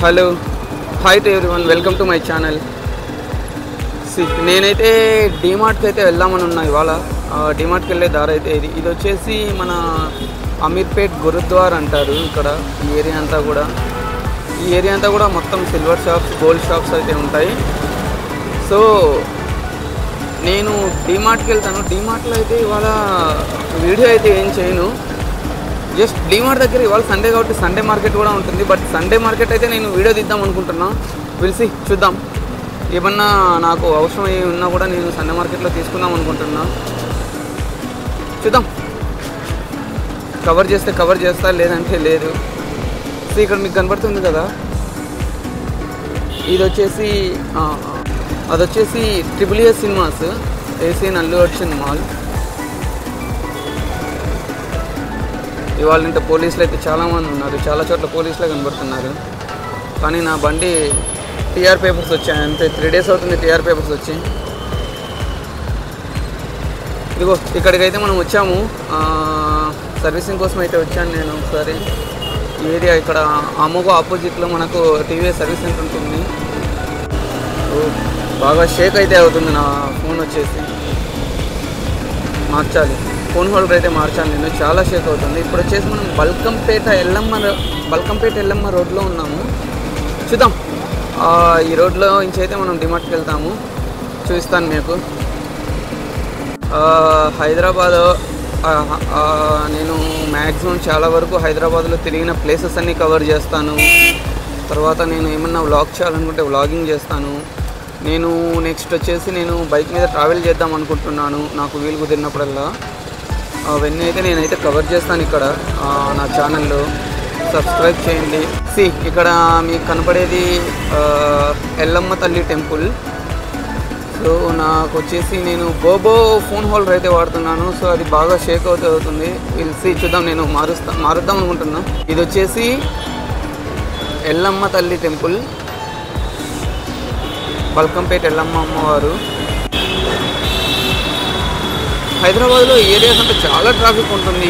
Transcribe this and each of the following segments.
Hello hi to everyone, welcome to my channel. నేనైతే డీమార్ట్కి అయితే వెళ్దామని ఉన్నా. ఇవాళ డీమార్ట్కి వెళ్ళే దారి అయితే ఇది వచ్చేసి మన అమీర్పేట్ గురుద్వార్ అంటారు. ఇక్కడ ఈ ఏరియా అంతా కూడా మొత్తం సిల్వర్ షాప్స్, గోల్డ్ షాప్స్ అయితే ఉంటాయి. సో నేను డీమార్ట్కి వెళ్తాను. డీమార్ట్లో అయితే ఇవాళ వీడియో అయితే ఏం చేయను, జస్ట్ డీమార్ట్ దగ్గర ఇవాళ సండే కాబట్టి సండే మార్కెట్ కూడా ఉంటుంది. బట్ సండే మార్కెట్ అయితే నేను వీడియో తీద్దాం అనుకుంటున్నా. పిలిచి చూద్దాం, ఏమన్నా నాకు అవసరం ఉన్నా కూడా నేను సండే మార్కెట్లో తీసుకుందాం అనుకుంటున్నా. చూద్దాం, కవర్ చేస్తే కవర్ చేస్తా, లేదంటే లేదు. సో ఇక్కడ మీకు కనబడుతుంది కదా, అదొచ్చేసి AAA cinemas, ACN Allu Arjun mall. ఇవాళ ఇంత పోలీసులు అయితే చాలామంది ఉన్నారు, చాలా చోట్ల పోలీసులే కనబడుతున్నారు. కానీ నా బండి టీఆర్ పేపర్స్ వచ్చాయి అంతే. 3 days అవుతుంది టీఆర్ పేపర్స్ వచ్చి. ఇదిగో ఇక్కడికైతే మనం వచ్చాము, సర్వీసింగ్ కోసం అయితే వచ్చాను నేను. ఒకసారి ఈ ఏరియా ఇక్కడ అమోగో ఆపోజిట్లో మనకు టీవీఎస్ సర్వీస్ సెంటర్ ఉంటుంది. బాగా షేక్ అయితే అవుతుంది నా ఫోన్ వచ్చేసి. మార్చాలి, ఫోన్ హోల్డర్ అయితే మార్చాలి నేను, చాలా షేక్ అవుతుంది. ఇప్పుడు వచ్చేసి మనం బల్కంపేట ఎల్లమ్మ రోడ్లో ఉన్నాము. చూద్దాం, ఈ రోడ్లో నుంచి అయితే మనం డిమార్ట్కి వెళ్తాము. చూపిస్తాను మీకు. హైదరాబాద్ నేను మ్యాక్సిమం చాలా వరకు హైదరాబాద్లో తిరిగిన ప్లేసెస్ అన్నీ కవర్ చేస్తాను. తర్వాత నేను ఏమన్నా వ్లాగ్ చేయాలనుకుంటే వ్లాగింగ్ చేస్తాను. నేను నెక్స్ట్ వచ్చేసి నేను బైక్ మీద ట్రావెల్ చేద్దాం అనుకుంటున్నాను, నాకు వీలు కుదిరినప్పుడల్లా. అవన్నీ అయితే నేనైతే కవర్ చేస్తాను ఇక్కడ నా ఛానల్లో. సబ్స్క్రైబ్ చేయండి. ఇక్కడ మీకు కనపడేది ఎల్లమ్మ తల్లి టెంపుల్. సో నాకు వచ్చేసి నేను బోబో ఫోన్ హోల్డర్ అయితే వాడుతున్నాను. సో అది బాగా షేక్ అవుతుంది. చూద్దాం, నేను మారుద్దాం అనుకుంటున్నా. ఇది వచ్చేసి ఎల్లమ్మ తల్లి టెంపుల్, బల్కంపేట ఎల్లమ్మ అమ్మవారు. హైదరాబాద్లో ఏరియాస్ అంటే చాలా ట్రాఫిక్ ఉంటుంది.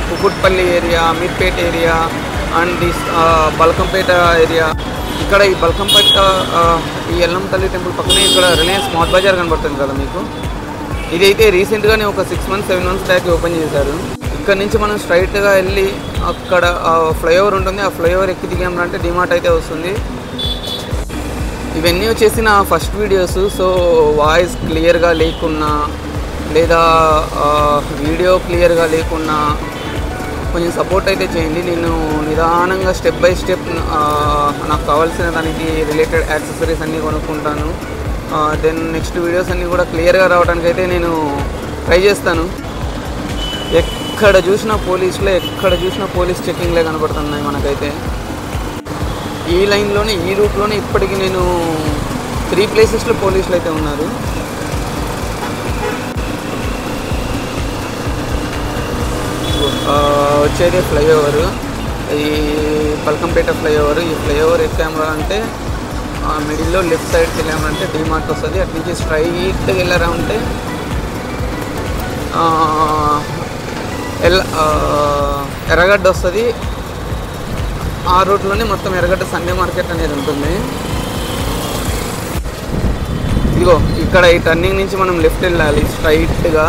Kukatpally area, Ameerpet area and Balkampet area. ఇక్కడ ఈ బల్కంపేట ఈ ఎల్లమ్మ తల్లి టెంపుల్ పక్కనే ఇక్కడ రిలయన్స్ స్మార్ట్ బజార్ కనబడుతుంది కదా మీకు. ఇదైతే రీసెంట్గానే ఒక 6 months 7 months బ్యాక్ ఓపెన్ చేశారు. ఇక్కడ నుంచి మనం స్ట్రైట్గా వెళ్ళి అక్కడ ఫ్లైఓవర్ ఉంటుంది, ఆ ఫ్లైఓవర్ ఎక్కి దిగామంటే డిమార్ట్ అయితే వస్తుంది. ఇవన్నీ వచ్చేసి నా ఫస్ట్ వీడియోస్. సో వాయిస్ క్లియర్గా లేకున్నా లేదా వీడియో క్లియర్గా లేకున్నా కొంచెం సపోర్ట్ అయితే చేయండి. నేను నిదానంగా స్టెప్ బై స్టెప్ నాకు కావాల్సిన దానికి రిలేటెడ్ యాక్సెసరీస్ అన్నీ కొనుక్కుంటాను. దెన్ నెక్స్ట్ వీడియోస్ అన్నీ కూడా క్లియర్గా రావడానికి అయితే నేను ట్రై చేస్తాను. ఎక్కడ చూసినా పోలీస్ చెకింగ్లే కనబడుతున్నాయి మనకైతే. ఈ లైన్లోనే, ఈ రూట్లోనే ఇప్పటికీ నేను 3 places పోలీసులు అయితే ఉన్నారు. వచ్చేది ఫ్లైఓవర్, ఈ బల్కంపేట ఫ్లైఓవర్. ఈ ఫ్లైఓవర్ ఎక్కామరా అంటే మిడిల్లో లెఫ్ట్ సైడ్కి వెళ్ళామంటే డిమార్ట్ వస్తుంది. అటు నుంచి స్ట్రైట్గా వెళ్ళారా ఉంటే ఎర్రగడ్డ వస్తుంది. ఆ రూట్లోనే మొత్తం ఎర్రగడ్డ సండే మార్కెట్ అనేది ఉంటుంది. ఇదిగో ఇక్కడ ఈ టర్నింగ్ నుంచి మనం లెఫ్ట్ వెళ్ళాలి స్ట్రైట్గా.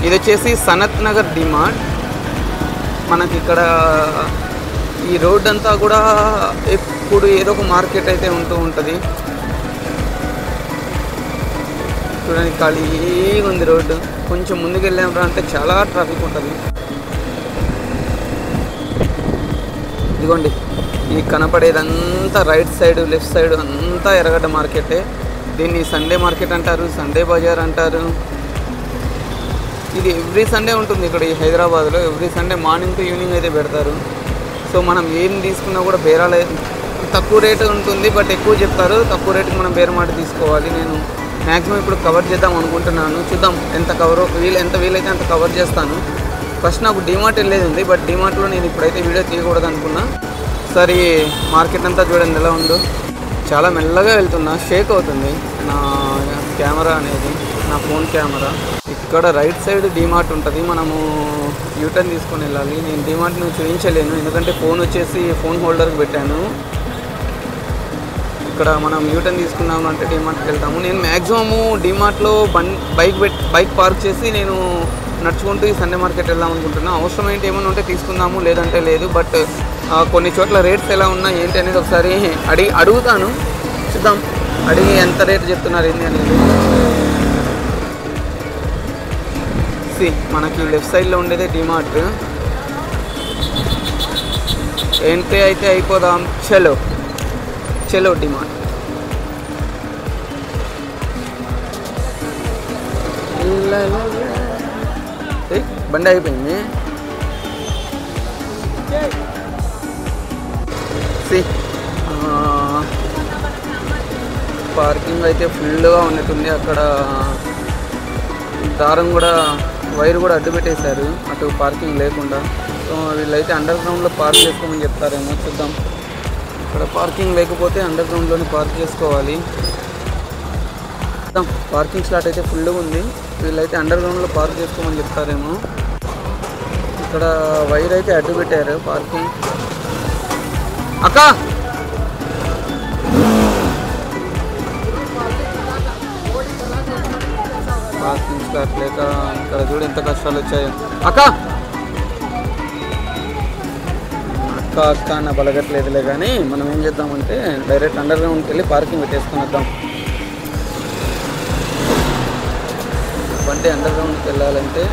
ఇది వచ్చేసి సనత్ నగర్ డిమార్ట్. మనకి ఇక్కడ ఈ రోడ్ అంతా కూడా ఎప్పుడు ఏదో ఒక మార్కెట్ అయితే ఉంటుంది. చూడండి, ఖాళీగా ఉంది రోడ్డు. కొంచెం ముందుకు వెళ్ళామరా అంటే చాలా ట్రాఫిక్ ఉంటుంది. ఇదిగోండి, ఈ కనపడేదంతా రైట్ సైడ్, లెఫ్ట్ సైడ్ అంతా ఎర్రగడ్డ మార్కెటే. దీన్ని సండే మార్కెట్ అంటారు, సండే బజార్ అంటారు. ఇది ఎవ్రీ సండే ఉంటుంది ఇక్కడ ఈ హైదరాబాద్లో. Every Sunday morning to evening అయితే పెడతారు. సో మనం ఏం తీసుకున్నా కూడా బేరాలు తక్కువ రేటు ఉంటుంది, బట్ ఎక్కువ చెప్తారు. తక్కువ రేటుకి మనం బేరమాట తీసుకోవాలి. నేను మ్యాక్సిమం ఇప్పుడు కవర్ చేద్దాం అనుకుంటున్నాను. చూద్దాం ఎంత వీలైతే అంత కవర్ చేస్తాను. ఫస్ట్ నాకు డిమార్ట్ వెళ్ళేది ఉంది, బట్ డిమార్ట్లో నేను ఇప్పుడైతే వీడియో తీయకూడదు అనుకున్నా. సరే, మార్కెట్ అంతా చూడండి ఎలా ఉందో. చాలా మెల్లగా వెళ్తున్నా, షేక్ అవుతుంది నా కెమెరా అనేది, నా ఫోన్ కెమెరా. ఇక్కడ రైట్ సైడ్ డీమార్ట్ ఉంటుంది, మనము యూటర్న్ తీసుకొని వెళ్ళాలి. నేను డీమార్ట్ని చూపించలేను ఎందుకంటే ఫోన్ వచ్చేసి ఫోన్ హోల్డర్కి పెట్టాను. ఇక్కడ మనం యూటర్న్ తీసుకున్నాము అంటే డీమార్ట్కి వెళ్తాము. నేను మ్యాక్సిమము డీమార్ట్లో బైక్ పార్క్ చేసి నేను నడుచుకుంటూ ఈ సండే మార్కెట్ వెళ్దాం అనుకుంటున్నాను. అవసరం ఏంటి ఏమైనా ఉంటే తీసుకుందాము, లేదంటే లేదు. బట్ కొన్ని చోట్ల రేట్స్ ఎలా ఉన్నాయి ఏంటి అనేది ఒకసారి అడుగుతాను, చూద్దాం. అడిగి ఎంత రేట్ చెప్తున్నారు ఏంటి అనేది. మనకి లెఫ్ట్ సైడ్లో ఉండేదే డీమార్ట్. ఎంట్రీ అయితే అయిపోదాం. చలో డీమార్ట్. బండి అయిపోయింది. పార్కింగ్ అయితే ఫుల్గా ఉన్నట్టుంది. అక్కడ దారం కూడా వైర్ కూడా అడ్డు పెట్టేశారు అటు పార్కింగ్ లేకుండా. సో వీళ్ళైతే అండర్ గ్రౌండ్లో పార్క్ చేసుకోమని చెప్తారేమో, చూద్దాం. ఇక్కడ పార్కింగ్ లేకపోతే అండర్ గ్రౌండ్లోనే పార్క్ చేసుకోవాలి. పార్కింగ్ స్లాట్ అయితే ఫుల్గా ఉంది. వీళ్ళైతే అండర్ గ్రౌండ్లో పార్క్ చేసుకోమని చెప్తారేమో. ఇక్కడ వైర్ అయితే అడ్డు పెట్టారు పార్కింగ్. అక్క పార్కింగ్ స్లాట్ లేక ఇక్కడ చూడు ఎంత కష్టాలు వచ్చాయో. అక్క అన్న బలగట్లేదులే, కానీ మనం ఏం చేద్దామంటే డైరెక్ట్ అండర్ గ్రౌండ్కి వెళ్ళి పార్కింగ్ పెట్టేసుకొని వద్దాం. బండి అండర్ గ్రౌండ్కి వెళ్ళాలంటే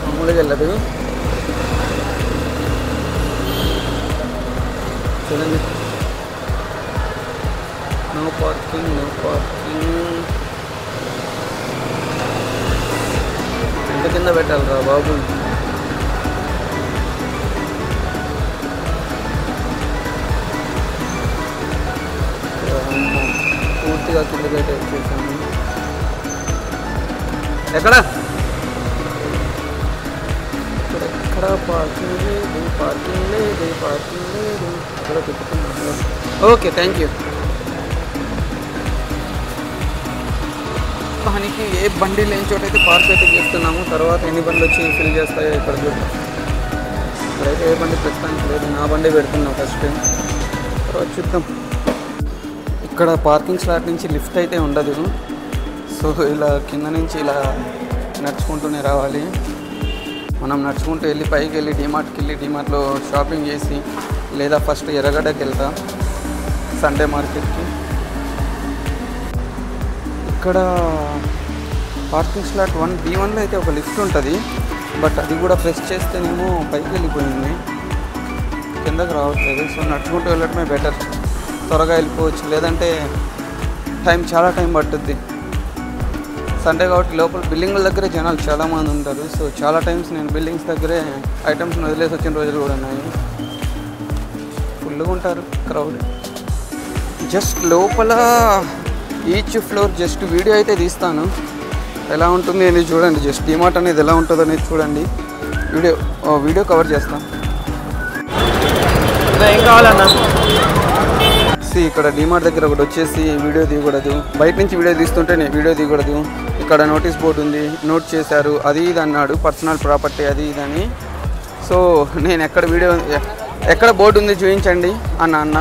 మామూలుగా వెళ్ళదు. చూడండి, నో పార్కింగ్. ఎంత కింద పెట్టాలిరా బాబు. పూర్తిగా కింద పెట్టే వచ్చేసాము. ఎక్కడ పార్కింగ్ లేదు. అక్కడ తిప్పుతున్నాను. Okay, thank you. దానికి ఏ బండి లేని చోట అయితే పార్క్ అయితే చేస్తున్నాము. తర్వాత ఎన్ని బండ్లు వచ్చి ఫిల్ చేస్తాయో ఇక్కడ చూద్దాం. ఇక్కడైతే ఏ బండి ప్రస్తుతానికి లేదు, నా బండి పెడుతున్నాం ఫస్ట్, తర్వాత చూద్దాం. ఇక్కడ పార్కింగ్ స్లాట్ నుంచి లిఫ్ట్ అయితే ఉండదు. సో ఇలా కింద నుంచి ఇలా నడుచుకుంటూనే రావాలి. మనం నడుచుకుంటూ వెళ్ళి పైకి వెళ్ళి డీమార్ట్కి వెళ్ళి డీమార్ట్లో షాపింగ్ చేసి, లేదా ఫస్ట్ ఎర్రగడ్డకి వెళ్తా సండే మార్కెట్కి. ఇక్కడ పార్కింగ్ స్లాట్ 1B1లో అయితే ఒక లిఫ్ట్ ఉంటుంది. బట్ అది కూడా ప్రెస్ చేస్తేనేమో పైకి వెళ్ళిపోయింది, కిందకి రావట్లేదు. సో నడుచుకుంటూ వెళ్ళడమే బెటర్, త్వరగా వెళ్ళిపోవచ్చు. లేదంటే చాలా టైం పట్టుద్ది. సండే కాబట్టి లోపల బిల్డింగ్ల దగ్గరే జనాలు చాలామంది ఉంటారు. సో చాలా టైమ్స్ నేను బిల్డింగ్స్ దగ్గరే ఐటమ్స్ని వదిలేసి వచ్చిన రోజులు కూడా ఉన్నాయి. ఫుల్గా ఉంటారు క్రౌడ్. జస్ట్ లోపల ఈచ్ ఫ్లోర్ జస్ట్ వీడియో అయితే తీస్తాను, ఎలా ఉంటుంది అనేది చూడండి. జస్ట్ డీమార్ట్ అనేది ఎలా ఉంటుందో అనేది చూడండి. వీడియో కవర్ చేస్తాను. ఏం కావాలన్నా? ఇక్కడ డీమార్ట్ దగ్గర ఒకటి వచ్చేసి వీడియో తీయకూడదు, బయట నుంచి వీడియో తీస్తుంటే వీడియో తీయకూడదు. ఇక్కడ నోటీస్ బోర్డు ఉంది, నోట్ చేశారు, అది ఇది అన్నాడు, పర్సనల్ ప్రాపర్టీ అది ఇదని. సో నేను ఎక్కడ బోర్డు ఉంది చూపించండి అన్న,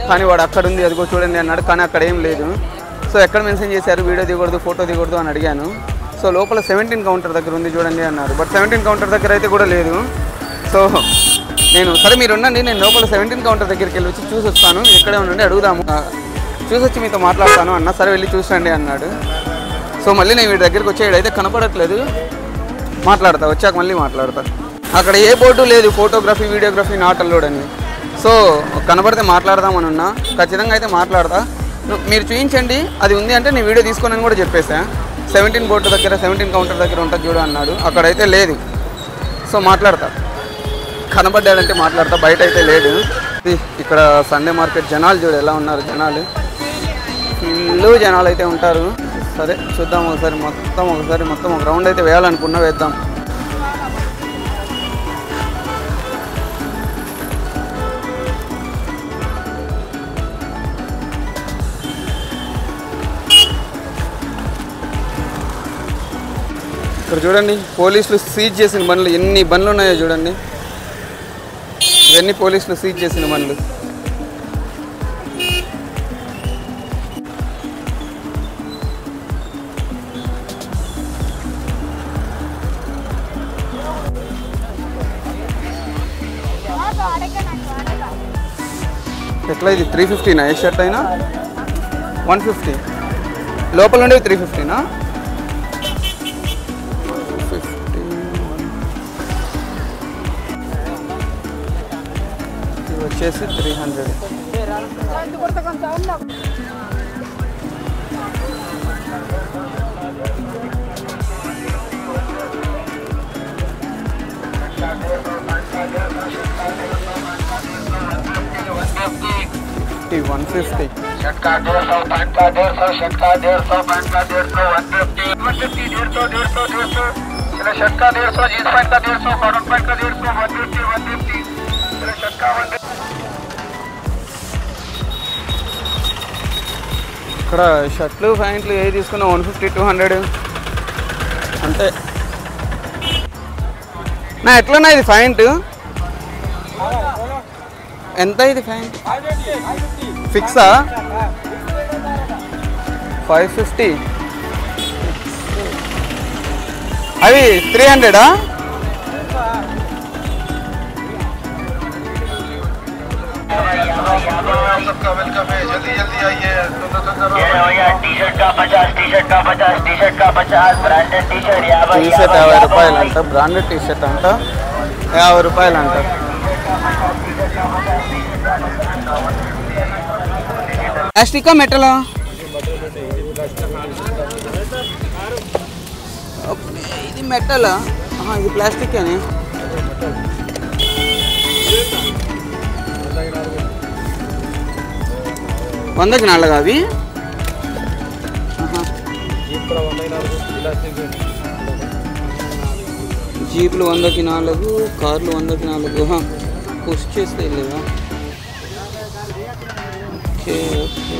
కానీ వాడు అక్కడ ఉంది అదిగో చూడండి అన్నాడు, కానీ అక్కడ ఏం లేదు. సో ఎక్కడ మెన్షన్ చేశారు వీడియో తీయకూడదు ఫోటో తీయకూడదు అని అడిగాను. సో లోపల 17 కౌంటర్ దగ్గర ఉంది చూడండి అన్నారు, బట్ 17 కౌంటర్ దగ్గర అయితే కూడా లేదు. సో నేను సరే మీరు ఉండండి, నేను లోపల 17 కౌంటర్ దగ్గరికి వెళ్ళి వచ్చి చూసి వస్తాను, ఇక్కడే ఉండండి అడుగుదాము, చూసి వచ్చి మీతో మాట్లాడతాను అన్న. సరే వెళ్ళి చూసండి అన్నాడు. సో మళ్ళీ నేను వీడి దగ్గరికి వచ్చి అయితే కనపడట్లేదు, మాట్లాడతా వచ్చాక మళ్ళీ మాట్లాడతా. అక్కడ ఏ బోర్డు లేదు, ఫోటోగ్రఫీ వీడియోగ్రఫీ నాట్ అలౌడ్ అని. సో కనపడితే మాట్లాడదామని ఉన్నా, ఖచ్చితంగా అయితే మాట్లాడతా. మీరు చూపించండి అది ఉంది అంటే నేను వీడియో తీసుకోనని కూడా చెప్పేసా. 17 బోర్డు దగ్గర 17 కౌంటర్ దగ్గర ఉంటుంది చూడు అన్నాడు, అక్కడైతే లేదు. సో మాట్లాడతా, కనబడ్డాడంటే మాట్లాడతా, బయట అయితే లేడు. ఇక్కడ సండే మార్కెట్ జనాలు చూడు ఎలా ఉన్నారు, జనాలు ఫుల్ జనాలు అయితే ఉంటారు. సరే చూద్దాం ఒకసారి మొత్తం ఒక రౌండ్ అయితే వేయాలనుకున్నా, వేద్దాం. ఇక్కడ చూడండి పోలీసులు సీజ్ చేసిన బండ్లు, ఎన్ని బండ్లు ఉన్నాయో చూడండి. ఇవన్నీ పోలీసులు సీజ్ చేసిన బండ్లు. ఎట్లా ఇది 350నా? ఏ షర్ట్ అయినా 150, లోపల ఉండేవి 350నా? 150 ఇది వచ్చేసి 300. $150 शर्ट का 150, पैंट का 150, शर्ट का 150, पैंट का 150, 150, 150, 150, चलो शर्ट का 150, जींस पैंट का 150, कॉटन पैंट का 150, 150, 150, चलो शर्ट का 150. ఇక్కడ షర్ట్లు ప్యాంట్లు ఏది తీసుకున్నా 150 200 అంటే. నా ఎట్లన్నా ఇది ప్యాంట్ ఎంత? ఇది ప్యాంట్ ఫిక్సా? 550. అవి 300ఆ? वेलकम है, जल्दी जल्दी आइए. टी-शर्ट का 50, टी-शर्ट का 50, टी-शर्ट का 50, ब्रांडेड टी-शर्ट టీ-షర్ట్ 50 రూపాయలు అంట, బ్రాండెడ్ టీ-షర్ట్ అంట 50 రూపాయలు అంట. ప్లాస్టికా మెటలా? ఇది మెటలా? ఇది ప్లాస్టిక్ అని. వందకి 4 అవి. జీపులు 100కి 4, కార్లు 100కి 4. పుష్ చేస్తే లేదా? ఓకే ఓకే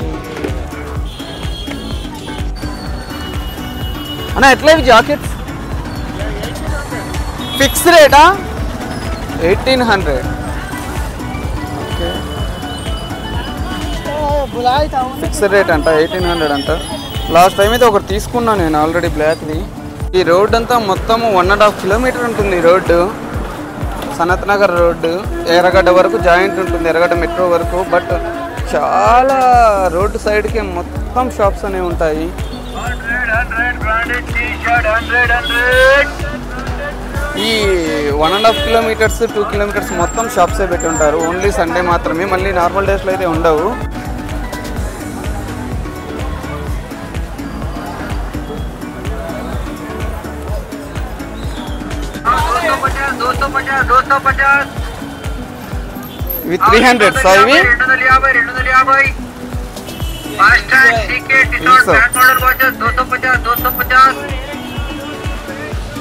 అన్న, ఎట్లా ఇవి జాకెట్స్? ఫిక్స్ రేటా? 1800. ఓకే, ఫిక్స్డ్ రేట్ అంట, 1800 అంట. లాస్ట్ టైం అయితే ఒకటి తీసుకున్నా నేను ఆల్రెడీ, బ్లాక్ది. ఈ రోడ్ అంతా మొత్తం 1.5 కిలోమీటర్ ఉంటుంది ఈ రోడ్డు. సనత్ నగర్ రోడ్డు ఎర్రగడ్డ వరకు జాయింట్ ఉంటుంది, ఎర్రగడ్డ మెట్రో వరకు. బట్ చాలా రోడ్డు సైడ్కి మొత్తం షాప్స్ అనేవి ఉంటాయి. ఈ 1.5 కిలోమీటర్స్ 2 కిలోమీటర్స్ మొత్తం షాప్సే పెట్టి ఉంటారు. ఓన్లీ సండే మాత్రమే, మళ్ళీ నార్మల్ డేస్లో అయితే ఉండవు. ఇవి 300 సార్. ఇవి 250. FASTag CK t-shirt brand model watches 250.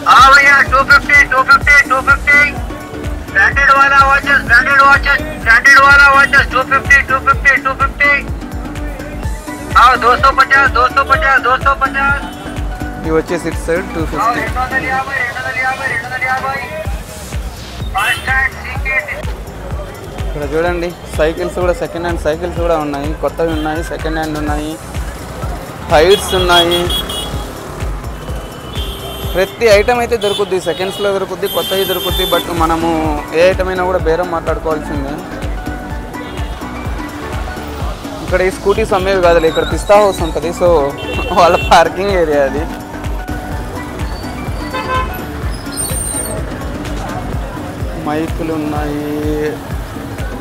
हाँ भैया 250. ब्रांडेड वाला वॉचेस 250. हाँ 250. ఇవి వచ్చేసి ఇటు సైడ్ 250. फास्टैग सीके ఇక్కడ చూడండి సైకిల్స్ కూడా, సెకండ్ హ్యాండ్ సైకిల్స్ కూడా ఉన్నాయి, కొత్తవి ఉన్నాయి, సెకండ్ హ్యాండ్ ఉన్నాయి, టైర్స్ ఉన్నాయి. ప్రతి ఐటమ్ అయితే దొరుకుద్ది, సెకండ్స్లో దొరుకుద్ది, కొత్తవి దొరుకుద్ది. బట్ మనము ఏ ఐటమ్ అయినా కూడా బేరం మాట్లాడుకోవాల్సిందే. ఇక్కడ ఈ స్కూటీస్ అమ్మేవి కాదు, ఇక్కడ పిస్తా హౌస్ ఉంటుంది. సో వాళ్ళ పార్కింగ్ ఏరియా అది. మైకులు ఉన్నాయి,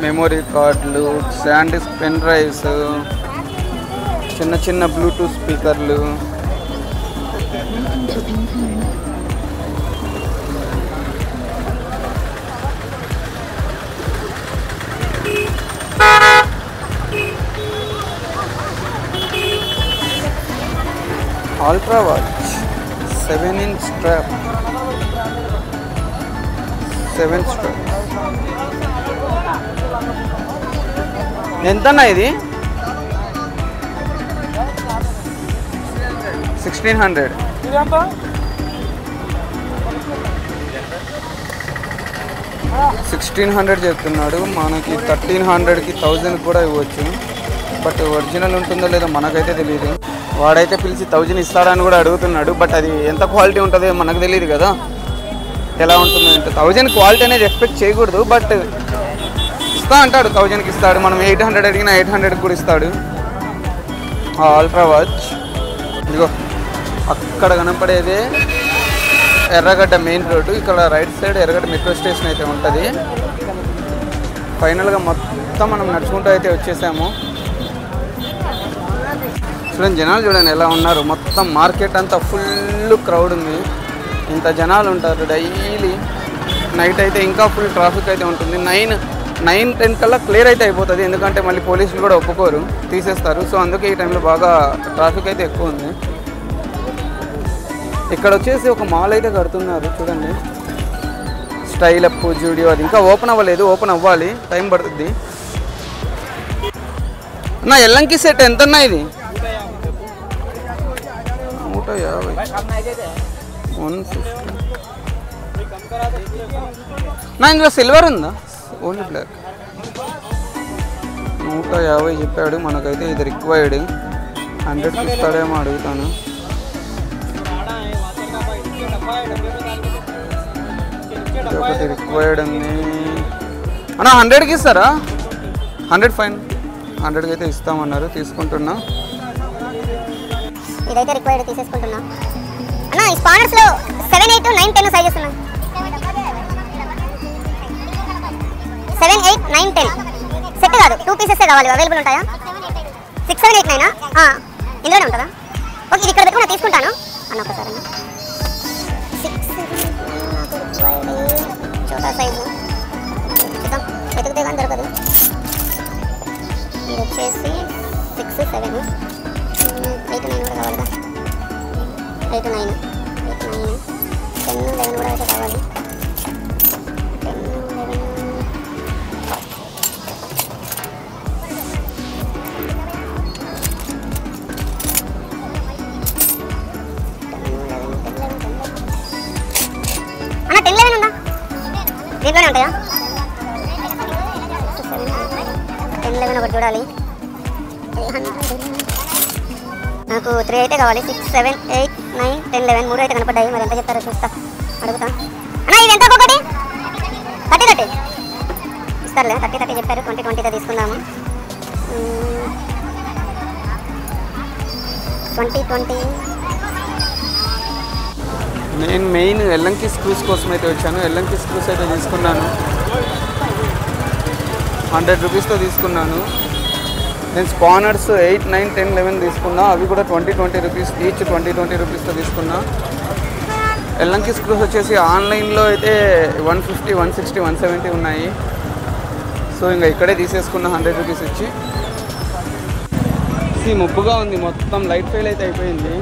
మెమొరీ కార్డులు, శాండిస్క్ పెన్ డ్రైవ్స్, చిన్న చిన్న బ్లూటూత్ స్పీకర్లు. Ultra watch 7-inch strap, 7 strap. ఎంతన్నా ఇది? 1600. 1600 చెప్తున్నాడు. మనకి 1300కి 1000 కూడా ఇవ్వచ్చు. బట్ ఒరిజినల్ ఉంటుందో లేదో మనకైతే తెలియదు. వాడైతే పిలిచి 1000 ఇస్తాడని కూడా అడుగుతున్నాడు. బట్ అది ఎంత క్వాలిటీ ఉంటుందో మనకు తెలియదు కదా, ఎలా ఉంటుందో అంటే 1000 క్వాలిటీ అనేది ఎక్స్పెక్ట్ చేయకూడదు. బట్ ఇస్తా అంటాడు, 1000కి ఇస్తాడు. మనం 800 అడిగినా 800కి కూడా ఇస్తాడు. అల్ట్రా వాచ్ ఇదిగో అక్కడ కనపడేదే ఎర్రగడ్డ మెయిన్ రోడ్డు. ఇక్కడ రైట్ సైడ్ ఎర్రగడ్డ మెట్రో స్టేషన్ అయితే ఉంటుంది. ఫైనల్గా మొత్తం మనం నడుచుకుంటూ అయితే వచ్చేసాము. చూడండి జనాలు చూడండి ఎలా ఉన్నారు. మొత్తం మార్కెట్ అంతా ఫుల్ క్రౌడ్ ఉంది. ఇంత జనాలు ఉంటారు డైలీ. నైట్ అయితే ఇంకా ఫుల్ ట్రాఫిక్ అయితే ఉంటుంది. 9-10 కల్లా క్లియర్ అయితే అయిపోతుంది. ఎందుకంటే మళ్ళీ పోలీసులు కూడా ఒప్పుకోరు, తీసేస్తారు. సో అందుకే ఈ టైంలో బాగా ట్రాఫిక్ అయితే ఎక్కువ ఉంది. ఇక్కడ వచ్చేసి ఒక మాల్ అయితే కడుతున్నారు చూడండి, స్టైల్ అప్ జూడియో. అది ఇంకా ఓపెన్ అవ్వలేదు, ఓపెన్ అవ్వాలి, టైం పడుతుంది. నా ఎల్లంకి సెట్ ఎంత అన్నా ఇది? 150, 150. నా ఇందులో సిల్వర్ ఉందా? Only black. 150 చెప్పాడు. మనకైతే ఇది రిక్వైర్డ్. 100కి ఇస్తాడేమో అడుగుతాను. ఒకటి రిక్వైర్డ్ ఉంది అన్నా. 100కి ఇస్తారా? 100 ఫైన్. 100కి అయితే ఇస్తామన్నారు, తీసుకుంటున్నా. ఇదైతే రిక్వైర్డ్ తీసేసుకుంటున్నా అన్న. ఈ స్పానర్స్ లో 7, 8, 9, 10 సైజెస్ ఉన్నాయి. 7, 8, 9, 10 సెట్ కాదు, 2 పీసెస్ కావాలి. అవైలబుల్ ఉంటాయా? 6, 7, 8, 9 ఇందులోనే ఉంటుందా? ఓకే, ఇది ఇక్కడ పెట్టుకున్నా, తీసుకుంటాను అన్న. ఒకసారి 6, 7 చోటా సైజు చూద్దాం, వెతికితే కానీ దొరకదు. ఇది వచ్చేసి 6, 7, 8, 9 కూడా కావాలి కదా. 8, 9, 10, 11 కూడా అయితే కావాలి. 10, 11 అన్న. 10, 11 ఉందా? దీంట్లోనే ఉంటాయా? 10, 11 ఒకటి చూడాలి. నాకు 3 అయితే కావాలి. 6, 7, 8, 9, 10, 11 3 అయితే కనపడ్డాయి. మరి ఎంత చెప్తారో చూస్తా, అడుగుతా అన్న. ఇది ఎంత ఒక్కొక్కటి? 30 ఇస్తారులే. 30 చెప్పారు. 20 20తో తీసుకుందాము. 20 20. నేను మెయిన్ ఎల్లంకి స్క్రూస్ కోసం అయితే వచ్చాను. ఎల్లంకి స్క్రూస్ అయితే తీసుకున్నాను. 100 రూపీస్తో తీసుకున్నాను. నేను స్పానర్స్ 8, 9, 10, 11 తీసుకున్నా. అవి కూడా 20 20 రూపీస్ ఈచ్. 20 20 రూపీస్తో తీసుకున్నా. ఎల్లంకి స్క్రూస్ వచ్చేసి ఆన్లైన్లో అయితే 150, 160, 170 ఉన్నాయి. సో ఇంకా ఇక్కడే తీసేసుకున్నా 100 రూపీస్ ఇచ్చి. ముప్పుగా ఉంది, మొత్తం లైట్ ఫెయిల్ అయితే అయిపోయింది.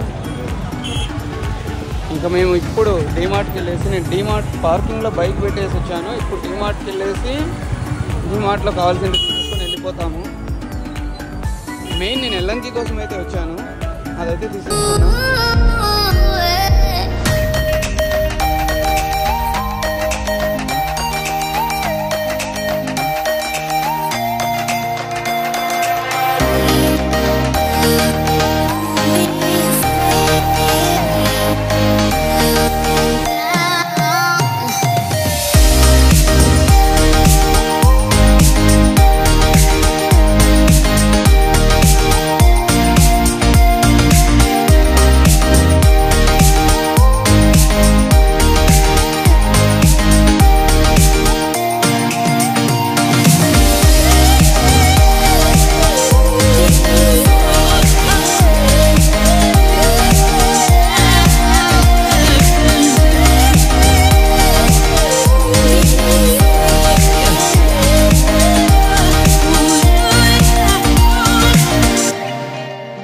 ఇంకా మేము ఇప్పుడు డీమార్ట్కి వెళ్ళేసి, నేను డీమార్ట్ పార్కింగ్లో బైక్ పెట్టేసి వచ్చాను. ఇప్పుడు డీమార్ట్కి వెళ్ళేసి డీమార్ట్లో కావాల్సింది తీసుకొని వెళ్ళిపోతాము. మెయిన్ నేను ఎల్లంకి కోసం అయితే వచ్చాను, అదైతే తీసుకున్నాను.